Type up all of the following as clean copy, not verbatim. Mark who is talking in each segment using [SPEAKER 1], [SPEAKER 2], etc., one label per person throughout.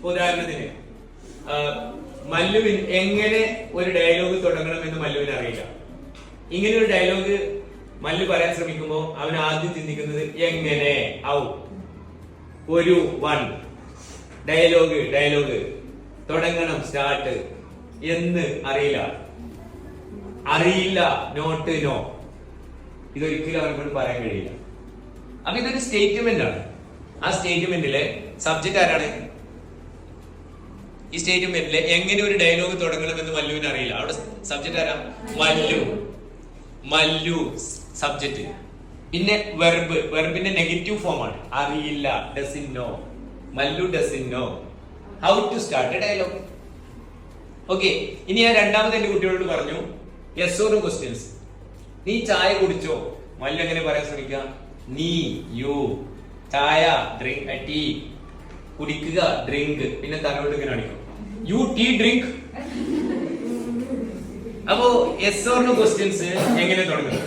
[SPEAKER 1] ഉദാഹരണത്തിന് മല്ലുവിന് എങ്ങനെ ഒരു ഡയലോഗ് തുടങ്ങണമെന്ന് മല്ലുവിന് അറിയില്ല. ഇങ്ങനെ ഒരു ഡയലോഗ് മല്ലു പറയാൻ ശ്രമിക്കുമ്പോൾ അവൻ ആദ്യം ചിന്തിക്കുന്നത് എങ്ങനെ, ഔ, ഒരു വൺ ഡയലോഗ് തുടങ്ങണം, സ്റ്റാർട്ട് എന്ന് അറിയില്ല, നോട്ട് നോ. ഇതൊരിക്കലും അവനെ പറയാൻ കഴിയില്ല. അപ്പൊ ഇതൊരു സ്റ്റേറ്റ്മെന്റ് ആണ്. ആ സ്റ്റേറ്റ്മെന്റിലെ സബ്ജക്റ്റ് ആരാണ്? ഈ സ്റ്റേറ്റ്മെന്റിലെ എങ്ങനെ ഒരു ഡയലോഗ് തുടങ്ങണമെന്ന് മല്ലുവിന് അറിയില്ല. അവിടെ സബ്ജക്റ്റ് ആരാ? മല്ലു സബ്ജക്റ്റ്. പിന്നെ വെർബിന്റെ നെഗറ്റീവ് ഫോം ആണ് അറിയില്ല, doesn't know. Mallu doesn't know how to start a dialogue. Okay, ഇനി ഞാൻ രണ്ടാമത് എന്റെ കുട്ടികളോട് പറഞ്ഞു യെസ് ഓർ നോ ക്വസ്റ്റ്യൻസ്. നീ ചായ കുടിച്ചോ? മല്ലു എങ്ങനെ പറയാൻ ശ്രമിക്കുക? നീ, യു. ചായ, ഡ്രിങ്ക്, ടീ. കുടിക്കുക, ഡ്രിങ്ക്. പിന്നെ തലയോട്ട് ഇങ്ങനെ അടിക്കും, യു ടീ ഡ്രിങ്ക്. അപ്പോ യെസ് ഓർ നോ ക്വസ്റ്റ്യൻസ് എങ്ങനെ തുടങ്ങുന്നത്?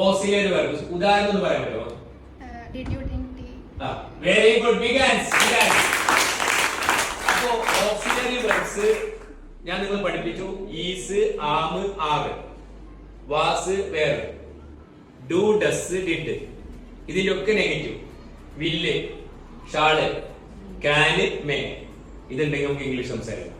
[SPEAKER 1] Auxiliary verb. ഉദാഹരണം ഒന്ന് പറയാൻ പറ്റുമോ? Very good, big hands. അപ്പോ ഓക്സിലറി വെർബ്സ് ഞാൻ നിങ്ങൾ പഠിപ്പിച്ചു. Is, am, are. Was, were. Do, does, did. ഇതിന്റെ ഒക്കെ നെഗറ്റീവ്. വില്ല്, ഷാള്, ക്യാൻ, മേ. ഇതുണ്ടെങ്കിൽ നമുക്ക് ഇംഗ്ലീഷ് സംസാരിക്കാം.